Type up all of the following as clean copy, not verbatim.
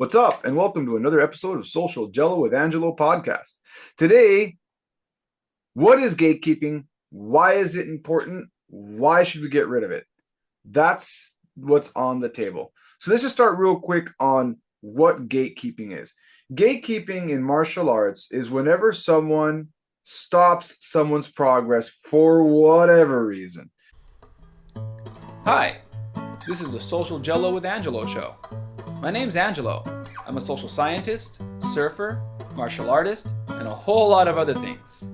What's up, and welcome to another episode of Social Gelo with Angelo podcast. Today, what is gatekeeping? Why is it important? Why should we get rid of it? That's what's on the table. So let's just start real quick on what gatekeeping is. Gatekeeping in martial arts is whenever someone stops someone's progress for whatever reason. Hi, this is the Social Gelo with Angelo show. My name's Angelo. I'm a social scientist, surfer, martial artist, and a whole lot of other things.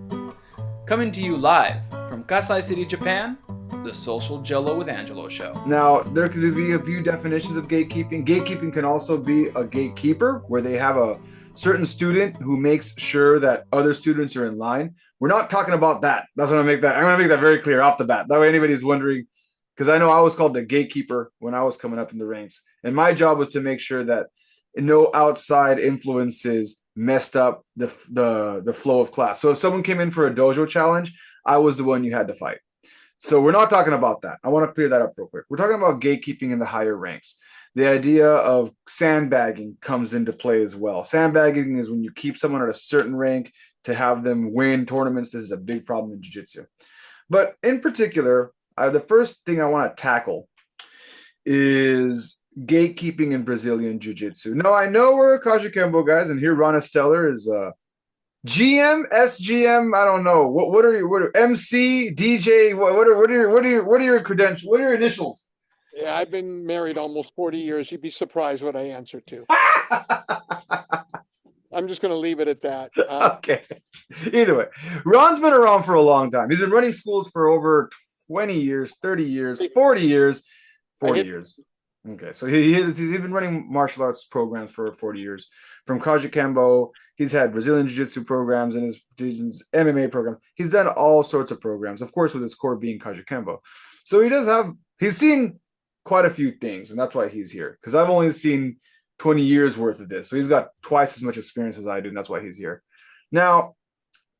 Coming to you live from Kasai City, Japan, the Social Gelo with Angelo show. Now, there could be a few definitions of gatekeeping. Gatekeeping can also be a gatekeeper, where they have a certain student who makes sure that other students are in line. We're not talking about that. I'm going to make that very clear off the bat. That way anybody's wondering, because I know I was called the gatekeeper when I was coming up in the ranks. And my job was to make sure that no outside influences messed up the flow of class. So if someone came in for a dojo challenge, I was the one you had to fight. So we're not talking about that. I want to clear that up real quick. We're talking about gatekeeping in the higher ranks. The idea of sandbagging comes into play as well. Sandbagging is when you keep someone at a certain rank to have them win tournaments. This is a big problem in jiu-jitsu. But in particular, the first thing I want to tackle is gatekeeping in Brazilian Jiu-Jitsu. Now, I know we're Kajukenbo guys, and here Ron Esteller is GM, SGM. I don't know. What are MC, DJ? What are your credentials? What are your initials? Yeah, I've been married almost 40 years. You'd be surprised what I answer to. I'm just going to leave it at that. Okay. Either way, Ron's been around for a long time. He's been running schools for over 20 years, 30 years, 40 years, 40 years. Okay, so he's been running martial arts programs for 40 years. From Kajukenbo, he's had Brazilian Jiu-Jitsu programs and his MMA program. He's done all sorts of programs, of course, with his core being Kajukenbo. So he's seen quite a few things, and that's why he's here. Because I've only seen 20 years worth of this. So he's got twice as much experience as I do, and that's why he's here. Now,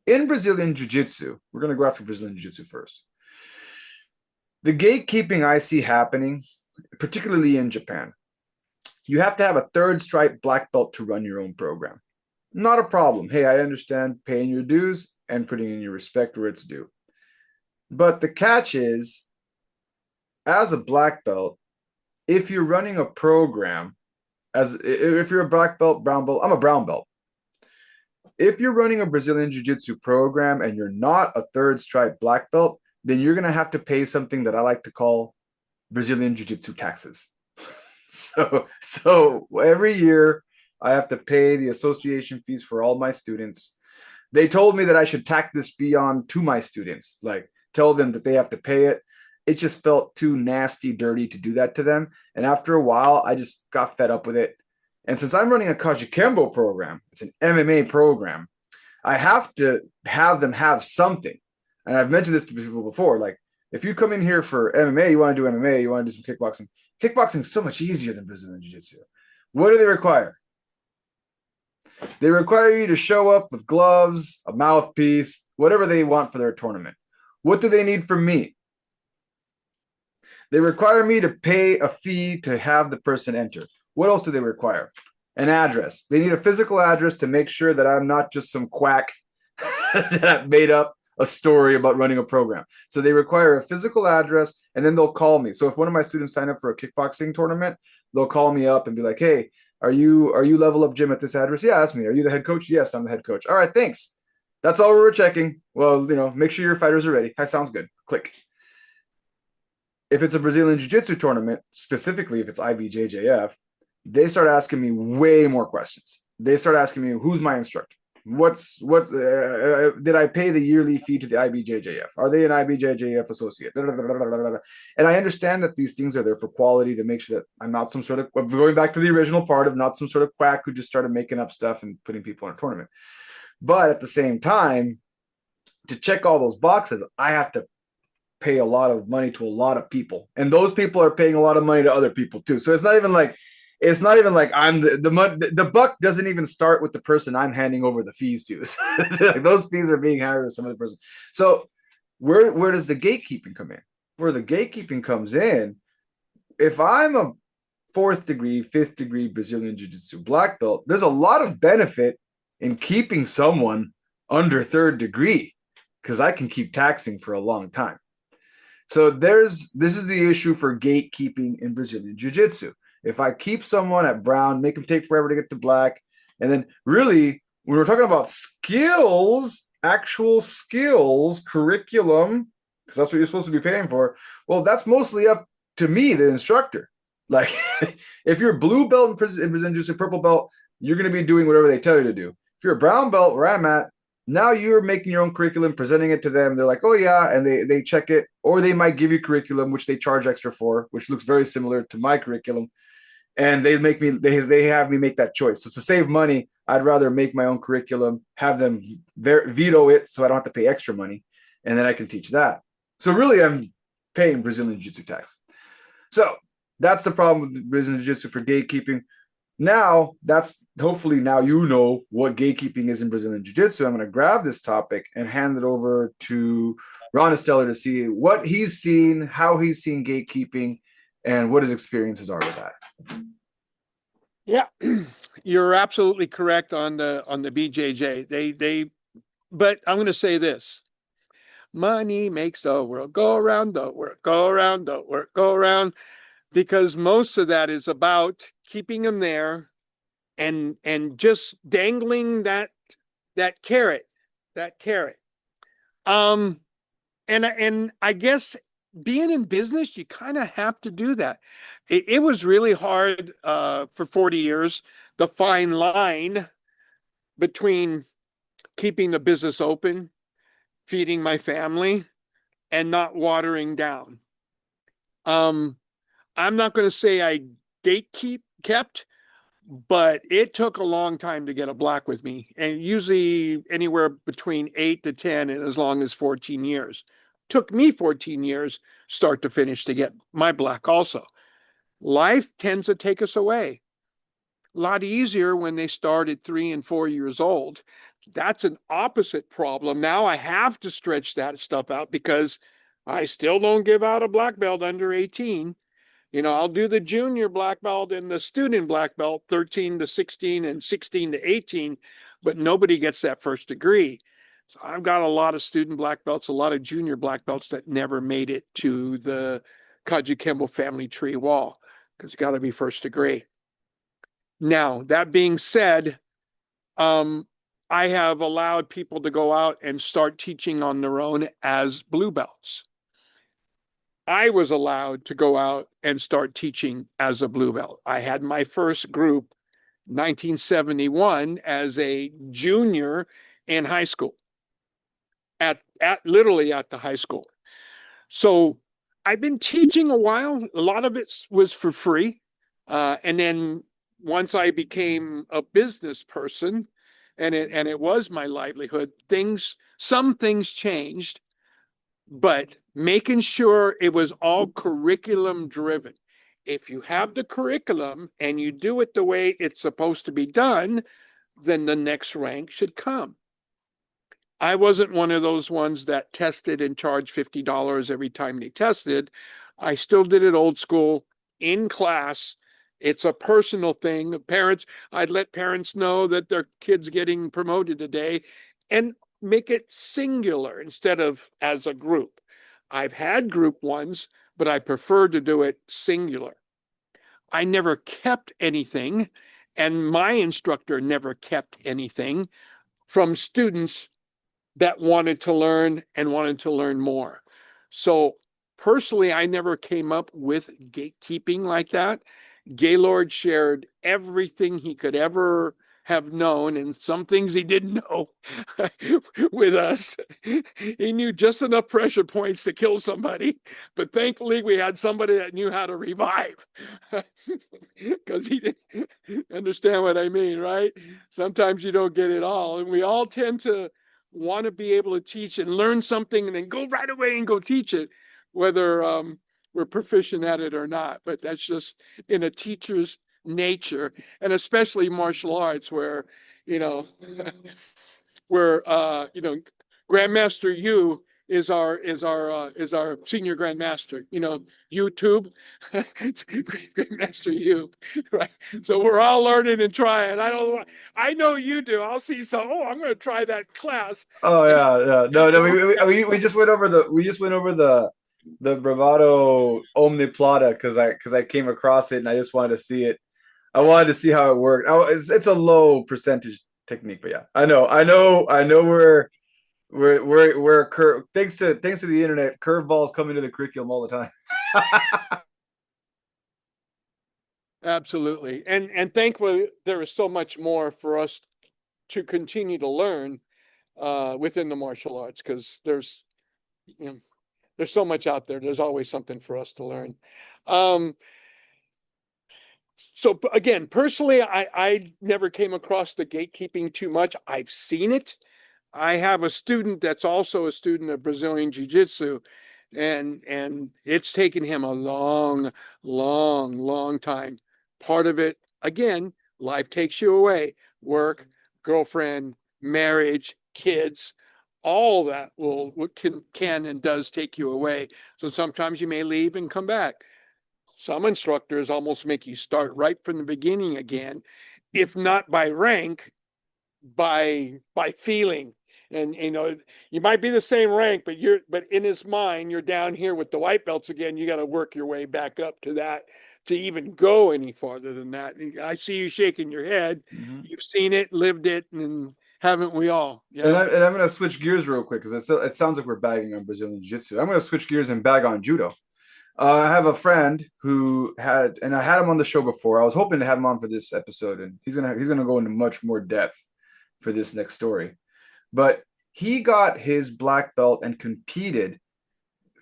in Brazilian Jiu-Jitsu, we're going to go after Brazilian Jiu-Jitsu first. The gatekeeping I see happening, particularly in Japan, you have to have a third stripe black belt to run your own program. Not a problem. Hey, I understand paying your dues and putting in your respect where it's due. But the catch is, as a black belt, if you're running a program, if you're a black belt, brown belt, I'm a brown belt. If you're running a Brazilian Jiu-Jitsu program and you're not a third stripe black belt, then you're going to have to pay something that I like to call Brazilian Jiu-Jitsu taxes. So every year I have to pay the association fees for all my students. They told me that I should tack this fee on to my students, like tell them that they have to pay it. It just felt too nasty, dirty to do that to them. And after a while, I just got fed up with it. And since I'm running a Kajukenbo program, it's an MMA program, I have to have them have something. And I've mentioned this to people before, like, if you come in here for MMA, you want to do MMA, you want to do some kickboxing. Kickboxing is so much easier than Brazilian Jiu-Jitsu. What do they require? They require you to show up with gloves, a mouthpiece, whatever they want for their tournament. What do they need from me? They require me to pay a fee to have the person enter. What else do they require? An address. They need a physical address to make sure that I'm not just some quack that made up a story about running a program. So they require a physical address, and then they'll call me. So if one of my students sign up for a kickboxing tournament, they'll call me up and be like, hey, are you Level Up Gym at this address? Yeah, that's me. Are you the head coach? Yes, I'm the head coach. All right, thanks. That's all we were checking. Well, make sure your fighters are ready. That sounds good. Click. If it's a Brazilian Jiu-Jitsu tournament, specifically if it's IBJJF, they start asking me way more questions. They start asking me, who's my instructor? Did I pay the yearly fee to the IBJJF? Are they an IBJJF associate? And I understand that these things are there for quality, to make sure that I'm not some sort of, going back to the original part of not some sort of quack who just started making up stuff and putting people in a tournament. But at the same time, to check all those boxes, I have to pay a lot of money to a lot of people. And those people are paying a lot of money to other people too. So it's not even like I'm the buck doesn't even start with the person I'm handing over the fees to. Like, those fees are being handed to some other person. So where does the gatekeeping come in? Where the gatekeeping comes in, if I'm a fourth degree, fifth degree Brazilian Jiu-Jitsu black belt, there's a lot of benefit in keeping someone under third degree because I can keep taxing for a long time. So this is the issue for gatekeeping in Brazilian Jiu-Jitsu. If I keep someone at brown, make them take forever to get to black, and then really when we're talking about skills, actual skills, curriculum, because that's what you're supposed to be paying for, well, that's mostly up to me, the instructor. Like if you're blue belt in Brazilian Jiu-Jitsu, purple belt, you're going to be doing whatever they tell you to do. If you're a brown belt where I'm at, now you're making your own curriculum, presenting it to them. They're like, oh yeah, and they check it, or they might give you curriculum which they charge extra for, which looks very similar to my curriculum, and they have me make that choice. So to save money, I'd rather make my own curriculum, have them veto it, so I don't have to pay extra money, and then I can teach that. So really, I'm paying Brazilian Jiu-Jitsu tax. So that's the problem with Brazilian Jiu-Jitsu for gatekeeping. Now, hopefully now you know what gatekeeping is in Brazilian Jiu-Jitsu. I'm going to grab this topic and hand it over to Ron Esteller to see what he's seen, how he's seen gatekeeping, and what his experiences are with that. Yeah, you're absolutely correct on the BJJ. But I'm going to say this: money makes the world go around, the world go around, the world go around. Because most of that is about keeping them there and just dangling that carrot. And I guess being in business, you kind of have to do that. It was really hard for 40 years, the fine line between keeping the business open, feeding my family, and not watering down. I'm not going to say I kept, but it took a long time to get a black with me, and usually anywhere between 8 to 10 and as long as 14 years. Took me 14 years, start to finish, to get my black also. Life tends to take us away. A lot easier when they start at 3 and 4 years old. That's an opposite problem. Now I have to stretch that stuff out because I still don't give out a black belt under 18. I'll do the junior black belt and the student black belt, 13 to 16 and 16 to 18, but nobody gets that first degree. So I've got a lot of student black belts, a lot of junior black belts that never made it to the Kajukenbo family tree wall because you got to be first degree. Now, that being said, I have allowed people to go out and start teaching on their own as blue belts. I was allowed to go out and start teaching as a blue belt. I had my first group 1971 as a junior in high school, literally at the high school. So I've been teaching a while. A lot of it was for free. And then once I became a business person and it was my livelihood, some things changed. But making sure it was all curriculum driven. If you have the curriculum and you do it the way it's supposed to be done, then the next rank should come. I wasn't one of those ones that tested and charged $50 every time they tested. I still did it old school in class. It's a personal thing. I'd let parents know that their kid's getting promoted today and make it singular instead of as a group. I've had group ones, but I prefer to do it singular. I never kept anything, and my instructor never kept anything from students that wanted to learn and wanted to learn more. So personally, I never came up with gatekeeping like that. Gaylord shared everything he could ever have known, and some things he didn't know with us. He knew just enough pressure points to kill somebody, but thankfully we had somebody that knew how to revive because he didn't understand what I mean, right? Sometimes you don't get it all, and we all tend to want to be able to teach and learn something and then go right away and go teach it, whether we're proficient at it or not. But that's just in a teacher's nature, and especially martial arts where Grandmaster Yu is our senior grandmaster. You know, YouTube, Grandmaster U, right? So we're all learning and trying. I know you do. I'll see some. Oh, I'm going to try that class. Oh yeah. No. We just went over the bravado omniplata because I came across it and I just wanted to see it. I wanted to see how it worked. It's a low percentage technique, but yeah, I know we're thanks to the internet, curveballs come into the curriculum all the time. Absolutely. And thankfully there is so much more for us to continue to learn within the martial arts, because there's so much out there. There's always something for us to learn. So again, personally, I never came across the gatekeeping too much. I've seen it. I have a student that's also a student of Brazilian Jiu-Jitsu, and it's taken him a long time. Part of it, again, life takes you away. Work, girlfriend, marriage, kids, all that can and does take you away. So sometimes you may leave and come back. Some instructors almost make you start right from the beginning again, if not by rank, by feeling. And you might be the same rank, but in his mind, you're down here with the white belts again. You got to work your way back up to that to even go any farther than that. I see you shaking your head. Mm-hmm. You've seen it, lived it, and haven't we all? Yeah. And I'm going to switch gears real quick because it sounds like we're bagging on Brazilian Jiu-Jitsu. I'm going to switch gears and bag on judo. I have a friend who and I had him on the show before. I was hoping to have him on for this episode, and he's gonna go into much more depth for this next story. But he got his black belt and competed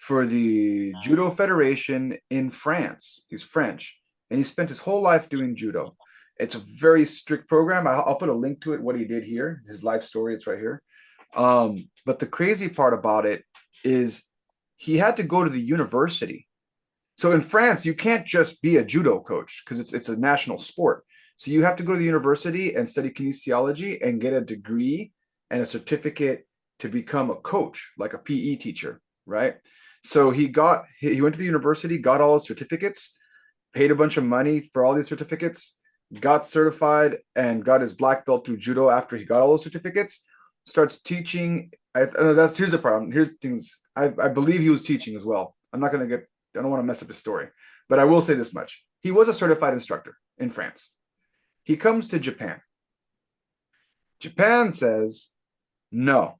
for the Judo Federation in France. He's French, and he spent his whole life doing judo. It's a very strict program. I'll put a link to it, what he did here, his life story. It's right here. But the crazy part about it is he had to go to the university. So in France, you can't just be a judo coach because it's a national sport. So you have to go to the university and study kinesiology and get a degree and a certificate to become a coach, like a PE teacher, right? So he went to the university, got all his certificates, paid a bunch of money for all these certificates, got certified, and got his black belt through judo after he got all those certificates, starts teaching. Here's the problem. Here's things. I believe he was teaching as well. I don't want to mess up his story, but I will say this much. He was a certified instructor in France. He comes to Japan. Japan says, no,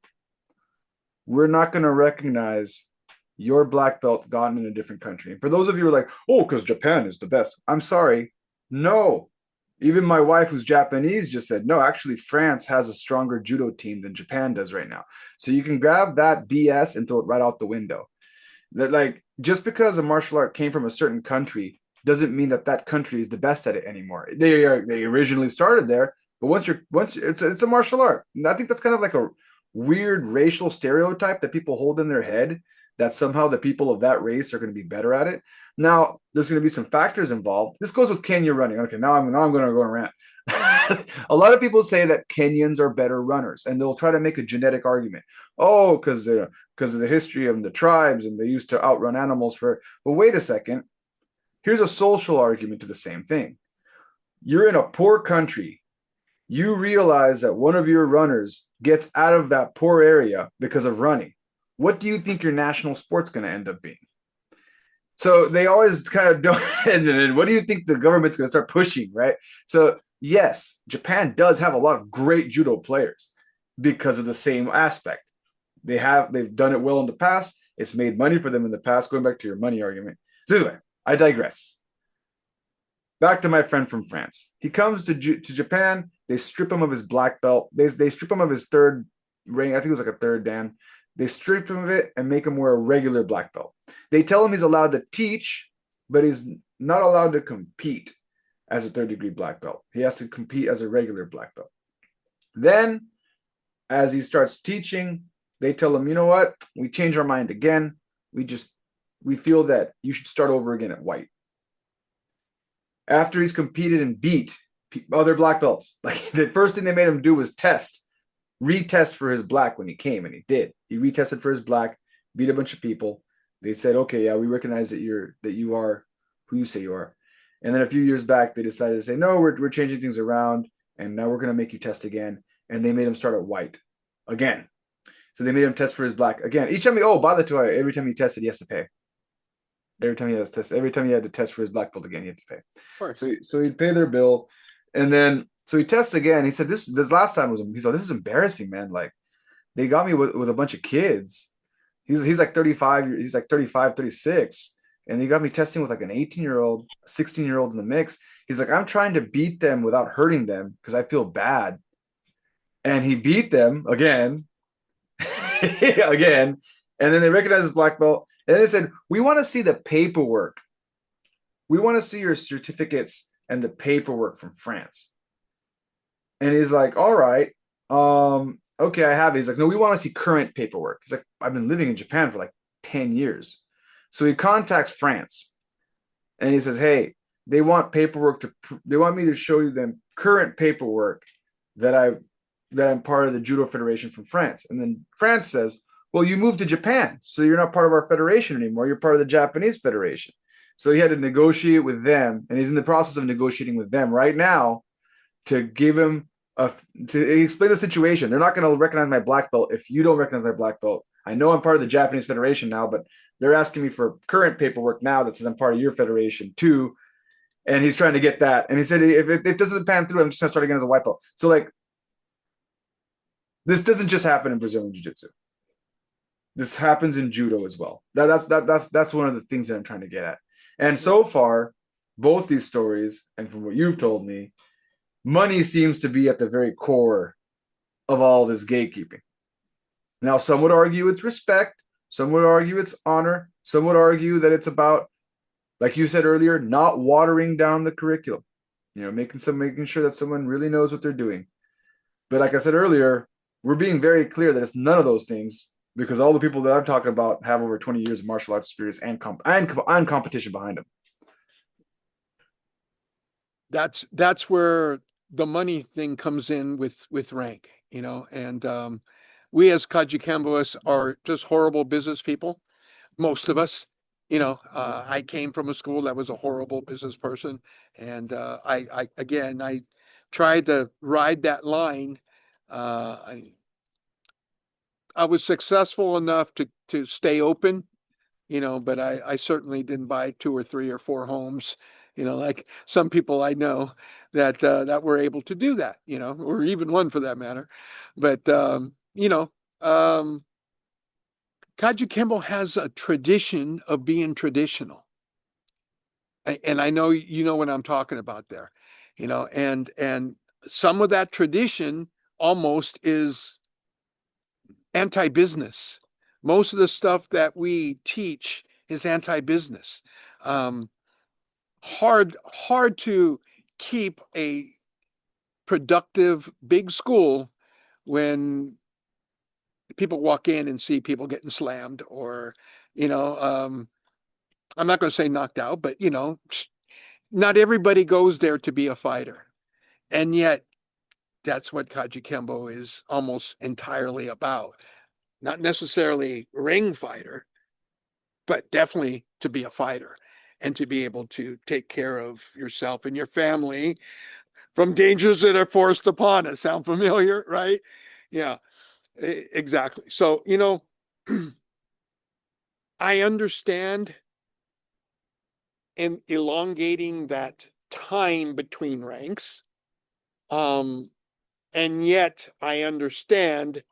we're not going to recognize your black belt gotten in a different country. And for those of you who are like, oh, because Japan is the best. I'm sorry. No. Even my wife, who's Japanese, just said, no, actually, France has a stronger judo team than Japan does right now. So you can grab that BS and throw it right out the window. That, like, just because a martial art came from a certain country doesn't mean that country is the best at it anymore. They originally started there, but once it's a martial art. And I think that's kind of like a weird racial stereotype that people hold in their head, that somehow the people of that race are going to be better at it. Now, there's going to be some factors involved. This goes with Kenya running. Okay, now I'm going to go and rant. A lot of people say that Kenyans are better runners, and they'll try to make a genetic argument. Oh, because of the history of the tribes, and they used to outrun animals but wait a second. Here's a social argument to the same thing. You're in a poor country. You realize that one of your runners gets out of that poor area because of running. What do you think your national sport's going to end up being? So they always kind of don't. And then what do you think the government's going to start pushing, right? So yes, Japan does have a lot of great judo players because of the same aspect. They've done it well in the past. It's made money for them in the past. Going back to your money argument. So anyway, I digress. Back to my friend from France. He comes to Japan. They strip him of his black belt. They strip him of his third ring. I think it was like a third dan. They strip him of it and make him wear a regular black belt. They tell him he's allowed to teach, but he's not allowed to compete as a third degree black belt. He has to compete as a regular black belt. Then, as he starts teaching, they tell him, you know what? We change our mind again. We feel that you should start over again at white. After he's competed and beat other black belts, like the first thing they made him do was retest for his black when he came, and he did. He retested for his black, beat a bunch of people. They said, okay, yeah, we recognize that you are who you say you are. And then a few years back, they decided to say, no, we're changing things around, and now we're going to make you test again. And they made him start at white again. So they made him test for his black again. Each time by the way, every time he tested, he has to pay. Every time he has to test, every time he had to test for his black belt again, he had to pay. Of course. So he'd pay their bill, and then so he tests again. He said this last time was, he's like, this is embarrassing, man. Like they got me with a bunch of kids. He's like 35, he's like 35, 36. And he got me testing with like an 18-year-old, 16-year-old in the mix. He's like, I'm trying to beat them without hurting them because I feel bad. And he beat them again, again. And then they recognized his black belt. And they said, we want to see the paperwork. We want to see your certificates and the paperwork from France. And he's like, all right. Okay, I have it. He's like, no, we want to see current paperwork. He's like, I've been living in Japan for like 10 years. So he contacts France and he says, hey, they want paperwork they want me to show you them current paperwork that I'm part of the Judo Federation from France. And then France says, well, you moved to Japan, so you're not part of our federation anymore. You're part of the Japanese Federation. So he had to negotiate with them, and he's in the process of negotiating with them right now to give him to explain the situation. They're not going to recognize my black belt if you don't recognize my black belt. I know I'm part of the Japanese Federation now, but they're asking me for current paperwork now that says I'm part of your federation too. And he's trying to get that. And he said, if it doesn't pan through, I'm just going to start again as a white belt. So like, this doesn't just happen in Brazilian Jiu-Jitsu. This happens in judo as well. That's one of the things that I'm trying to get at. And so far, both these stories, and from what you've told me, money seems to be at the very core of all this gatekeeping. Now, some would argue it's respect. Some would argue it's honor. Some would argue that it's about, like you said earlier, not watering down the curriculum. Making sure that someone really knows what they're doing. But like I said earlier, we're being very clear that it's none of those things, because all the people that I'm talking about have over 20 years of martial arts experience and competition behind them. That's where the money thing comes in with rank, and we as Kajukenboists are just horrible business people. Most of us, I came from a school that was a horrible business person. And I tried to ride that line. I was successful enough to stay open, but I certainly didn't buy 2 or 3 or 4 homes, like some people I know that were able to do that, or even one for that matter. But, Kajukenbo has a tradition of being traditional. And I know you know what I'm talking about there, and some of that tradition almost is anti-business. Most of the stuff that we teach is anti-business. Hard to keep a productive big school when people walk in and see people getting slammed, or, I'm not going to say knocked out, but, not everybody goes there to be a fighter. And yet that's what Kajukenbo is almost entirely about. Not necessarily ring fighter, but definitely to be a fighter and to be able to take care of yourself and your family from dangers that are forced upon us. Sound familiar, right? Yeah, exactly. So, I understand in elongating that time between ranks. And yet I understand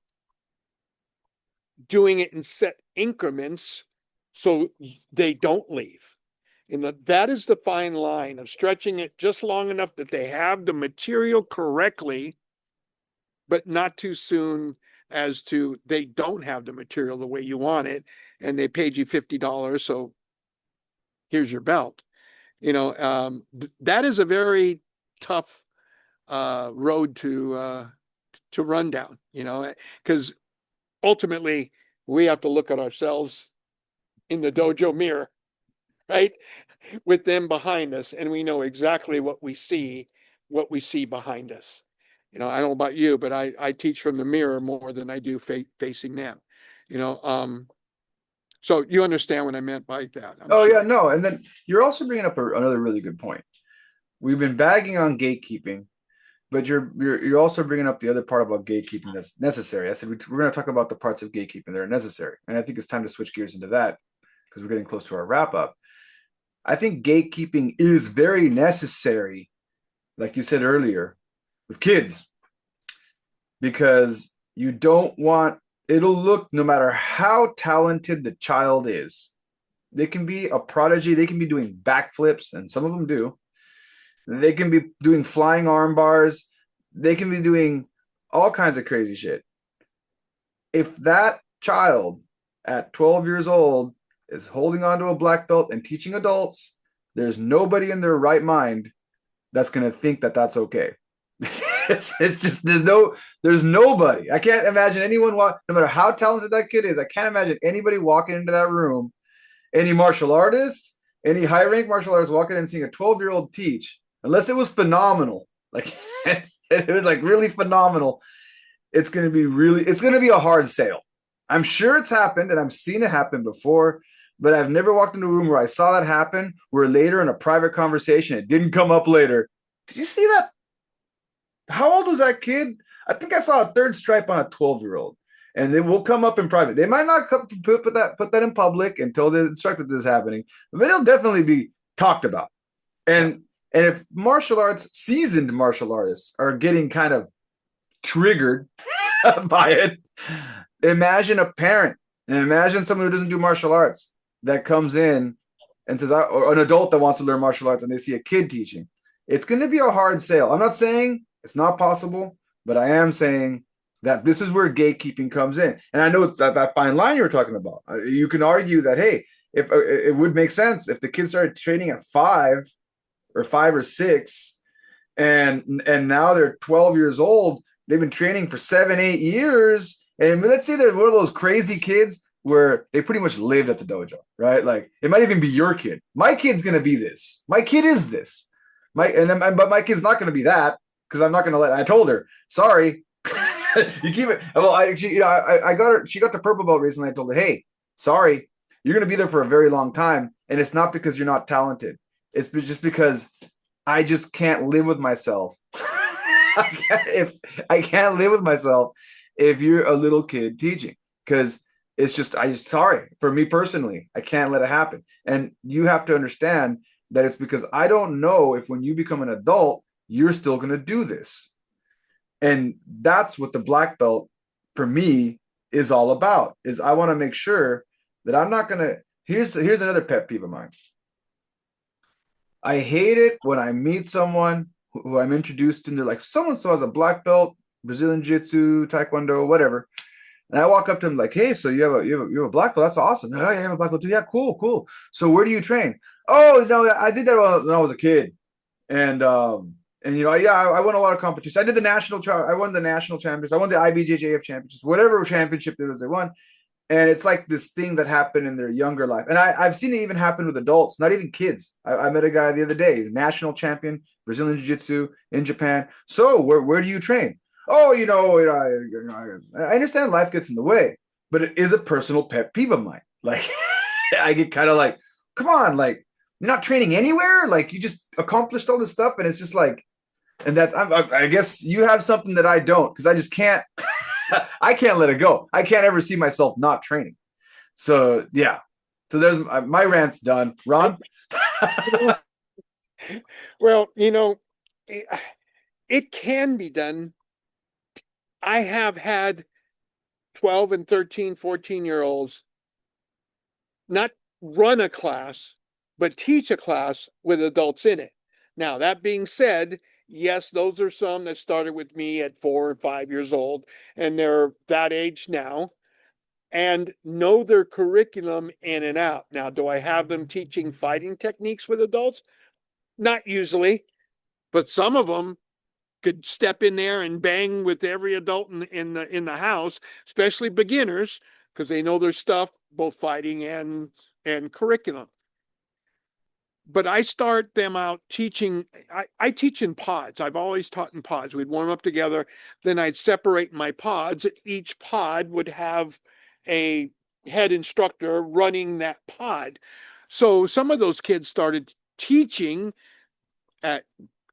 doing it in set increments so they don't leave. And that is the fine line of stretching it just long enough that they have the material correctly, but not too soon as to they don't have the material the way you want it, and they paid you $50, so here's your belt. That is a very tough road to run down, because ultimately we have to look at ourselves in the dojo mirror, right? With them behind us, and we know exactly what we see behind us. I don't know about you, but I teach from the mirror more than I do facing them. So you understand what I meant by that. Oh yeah, no. And then you're also bringing up another really good point. We've been bagging on gatekeeping, but you're also bringing up the other part about gatekeeping that's necessary. I said we're going to talk about the parts of gatekeeping that are necessary, and I think it's time to switch gears into that because we're getting close to our wrap up. I think gatekeeping is very necessary, like you said earlier, with kids, because you don't want it'll look, no matter how talented the child is, they can be a prodigy, they can be doing backflips, and some of them do. They can be doing flying arm bars. They can be doing all kinds of crazy shit. If that child at 12 years old is holding on to a black belt and teaching adults, there's nobody in their right mind that's going to think that that's okay. it's just there's nobody. I can't imagine anyone no matter how talented that kid is. I can't imagine anybody walking into that room, any martial artist, any high rank martial artist walking in and seeing a 12-year-old teach, unless it was phenomenal, like it was like really phenomenal. It's going to be a hard sale. I'm sure it's happened and I've seen it happen before, but I've never walked into a room where I saw that happen, where later in a private conversation, it didn't come up later. Did you see that? How old was that kid? I think I saw a third stripe on a 12-year-old. And it will come up in private. They might not put that in public until they're instructed this is happening, but it'll definitely be talked about. And if seasoned martial artists are getting kind of triggered by it, imagine a parent and imagine someone who doesn't do martial arts that comes in and says, or an adult that wants to learn martial arts and they see a kid teaching. It's going to be a hard sale. I'm not saying it's not possible, but I am saying that this is where gatekeeping comes in. And I know it's that fine line you were talking about. You can argue that, hey, if it would make sense if the kids started training at 5 or 6, and now they're 12 years old, they've been training for 7-8 years, and let's say they're one of those crazy kids where they pretty much lived at the dojo, right? Like it might even be your kid. My kid's gonna be this. My kid is this. But my kid's not gonna be that, because I'm not gonna I told her, sorry. You keep it. Well, I got her. She got the purple belt recently. I told her, hey, sorry, you're going to be there for a very long time, and it's not because you're not talented. It's just because I just can't live with myself. I can't live with myself if you're a little kid teaching, because sorry for me personally, I can't let it happen. And you have to understand that it's because I don't know if when you become an adult, you're still going to do this. And that's what the black belt for me is all about, is I want to make sure that I'm not going to, here's another pet peeve of mine. I hate it when I meet someone who I'm introduced to, and they're like, so-and-so has a black belt, Brazilian Jiu-Jitsu, Taekwondo, whatever. And I walk up to them like, hey, so you have a black belt? That's awesome. Like, oh, yeah, I have a black belt too. Yeah, cool. So where do you train? Oh, no, I did that when I was a kid. And I won a lot of competitions. I did I won the national championships. I won the IBJJF championships, whatever championship there was, they won. And it's like this thing that happened in their younger life. And I've seen it even happen with adults, not even kids. I met a guy the other day, he's a national champion, Brazilian Jiu-Jitsu in Japan. So where do you train? Oh, I understand life gets in the way, but it is a personal pet peeve of mine. Like, I get kind of like, come on, like, you're not training anywhere? Like, you just accomplished all this stuff, and it's just like, and that's, I guess you have something that I don't, because I just can't, I can't let it go. I can't ever see myself not training. So, yeah. So there's my rant's done. Ron? Well, it can be done. I have had 12 and 13, 14-year-olds not run a class, but teach a class with adults in it. Now, that being said, yes, those are some that started with me at 4 or 5 years old, and they're that age now and know their curriculum in and out. Now, do I have them teaching fighting techniques with adults? Not usually, but some of them could step in there and bang with every adult in the house, especially beginners, because they know their stuff, both fighting and curriculum. But I start them out teaching. I teach in pods. I've always taught in pods. We'd warm up together. Then I'd separate my pods. Each pod would have a head instructor running that pod. So some of those kids started teaching at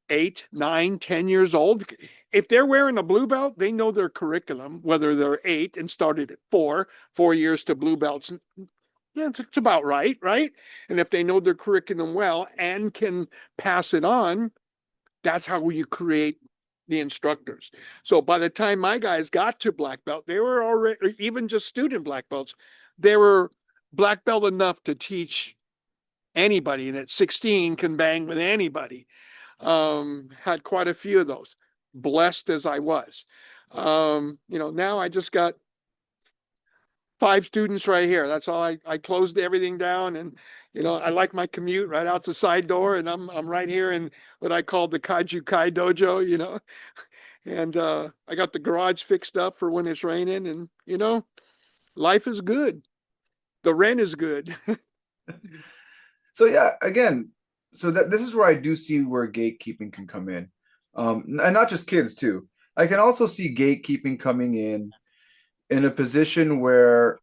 8, 9, 10 years old. If they're wearing a blue belt, they know their curriculum, whether they're 8 and started at 4 years to blue belts. Yeah, it's about right, right? And if they know their curriculum well and can pass it on, that's how you create the instructors. So by the time my guys got to black belt, they were already, even just student black belts, they were black belt enough to teach anybody. And at 16 can bang with anybody. Had quite a few of those, blessed as I was. Now I just got 5 students right here. That's all. I closed everything down, and I like my commute right out the side door, and I'm right here in what I call the Kajukenbo dojo. And I got the garage fixed up for when it's raining, and life is good. The rent is good. So yeah, again, so that this is where I do see where gatekeeping can come in, and not just kids too. I can also see gatekeeping coming in a position where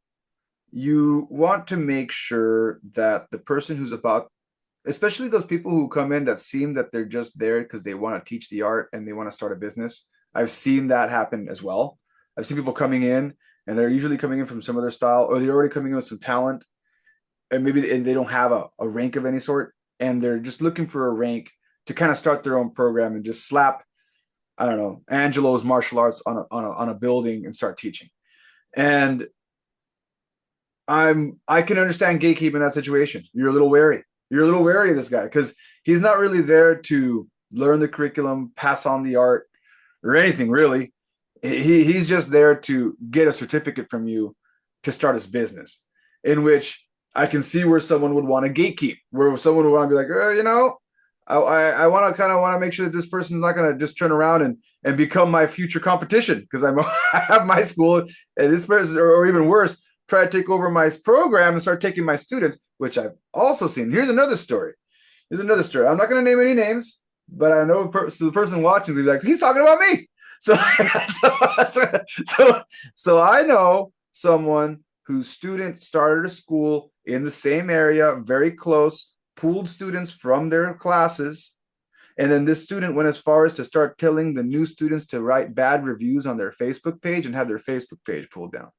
you want to make sure that the person who's about, especially those people who come in that seem that they're just there because they want to teach the art and they want to start a business. I've seen that happen as well. I've seen people coming in and they're usually coming in from some other style, or they're already coming in with some talent, and maybe they don't have a rank of any sort, and they're just looking for a rank to kind of start their own program and just slap, I don't know, Angelo's martial arts on a building and start teaching. And I can understand gatekeeping in that situation. You're a little wary. You're a little wary of this guy because he's not really there to learn the curriculum, pass on the art, or anything really. He's just there to get a certificate from you to start his business, in which I can see where someone would want to gatekeep, where someone would want to be like, I want to make sure that this person's not going to just turn around and become my future competition because I have my school, and this person, or even worse, try to take over my program and start taking my students, which I've also seen. Here's another story. I'm not going to name any names, but I know the person watching is like, he's talking about me. So I know someone whose student started a school in the same area, very close, pooled students from their classes. And then this student went as far as to start telling the new students to write bad reviews on their Facebook page and have their Facebook page pulled down.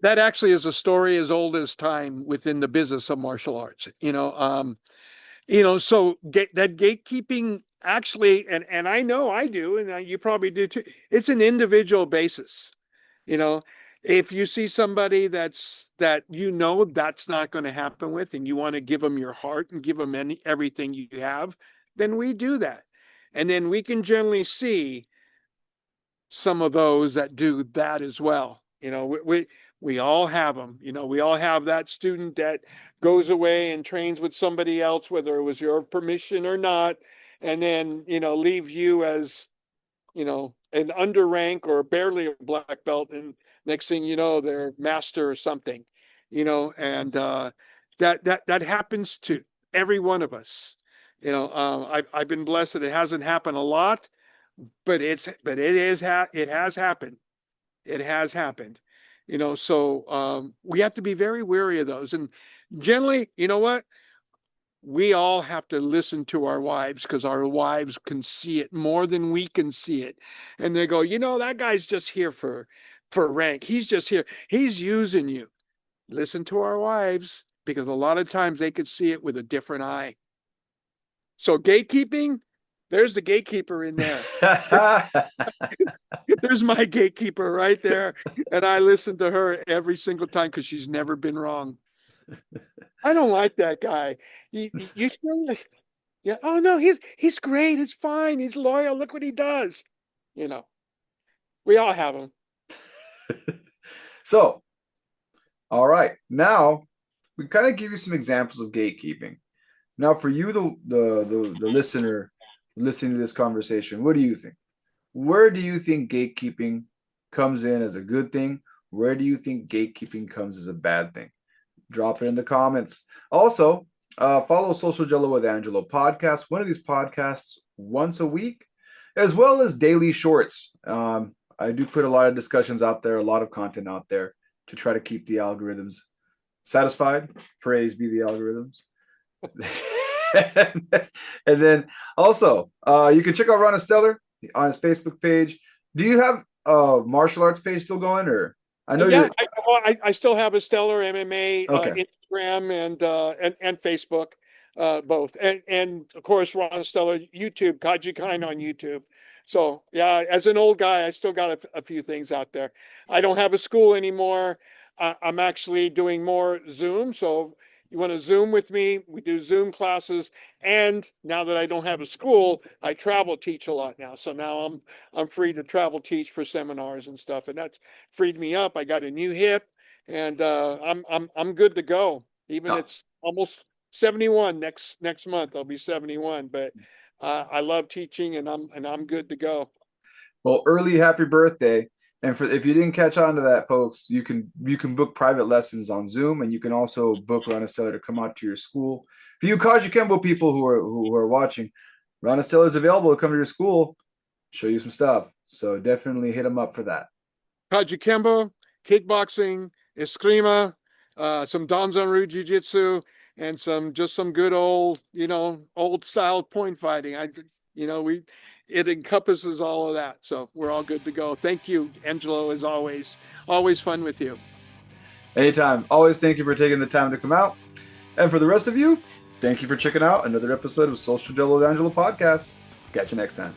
That actually is a story as old as time within the business of martial arts. So that gatekeeping actually, and I know I do, and you probably do too. It's an individual basis. If you see somebody that's not going to happen with, and you want to give them your heart and give them everything you have, then we do that. And then we can generally see some of those that do that as well. We all have them. We all have that student that goes away and trains with somebody else, whether it was your permission or not, and then leave you as an underrank or barely a black belt, and next thing you know, they're master or something. And that happens to every one of us. I've been blessed that it hasn't happened a lot, but it has happened. It has happened. So we have to be very wary of those. And generally, you know what? We all have to listen to our wives because our wives can see it more than we can see it. And they go, that guy's just here for rank. He's just here. He's using you. Listen to our wives because a lot of times they could see it with a different eye. So gatekeeping, there's the gatekeeper in there. There's my gatekeeper right there. And I listen to her every single time because she's never been wrong. I don't like that guy. You yeah. Oh no, he's great. It's fine. He's loyal. Look what he does. We all have him. So, all right. Now we kind of give you some examples of gatekeeping. Now, for you, the listener listening to this conversation, what do you think? Where do you think gatekeeping comes in as a good thing? Where do you think gatekeeping comes as a bad thing? Drop it in the comments. Also, follow Social Gelo with Angelo podcast. One of these podcasts once a week, as well as daily shorts. I do put a lot of discussions out there, a lot of content out there. to try to keep the algorithms satisfied. Praise be the algorithms. And then also, you can check out Ron Esteller on his Facebook page. Do you have a martial arts page still going, or I know Yeah, you're I still have a Stellar MMA okay? Instagram and Facebook, both, and of course Ron Stellar YouTube, Kajukenbo on YouTube. So yeah, as an old guy, I still got a few things out there. I don't have a school anymore. I'm actually doing more Zoom. So you want to Zoom with me? We do Zoom classes. And now that I don't have a school, I travel teach a lot now. So now I'm free to travel teach for seminars and stuff, and that's freed me up. I got a new hip, and I'm good to go. Even Oh, it's almost 71 next month. I'll be 71, but I love teaching, and I'm good to go. well, early happy birthday. And for if you didn't catch on to that, folks, you can book private lessons on Zoom, and you can also book Ron Esteller to come out to your school. For you Kajukenbo people who are watching, Ron Esteller is available to come to your school, show you some stuff. So definitely hit him up for that. Kajukenbo, kickboxing, eskrima, some Danzanryu jiu-jitsu, and some good old, old style point fighting. It encompasses all of that. So we're all good to go. Thank you, Angelo, as always. Always fun with you. Anytime. Always thank you for taking the time to come out. And for the rest of you, thank you for checking out another episode of Social Gelo with Angelo Podcast. Catch you next time.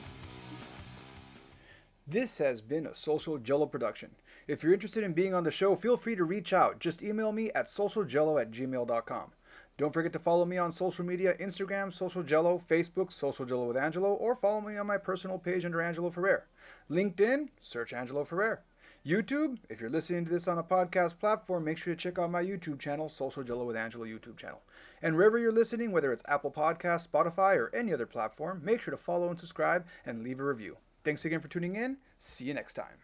This has been a Social Gelo production. If you're interested in being on the show, feel free to reach out. Just email me at socialgelo@gmail.com. Don't forget to follow me on social media, Instagram, Social Gelo, Facebook, Social Gelo with Angelo, or follow me on my personal page under Angelo Ferrer. LinkedIn, search Angelo Ferrer. YouTube, if you're listening to this on a podcast platform, make sure to check out my YouTube channel, Social Gelo with Angelo YouTube channel. And wherever you're listening, whether it's Apple Podcasts, Spotify, or any other platform, make sure to follow and subscribe and leave a review. Thanks again for tuning in. See you next time.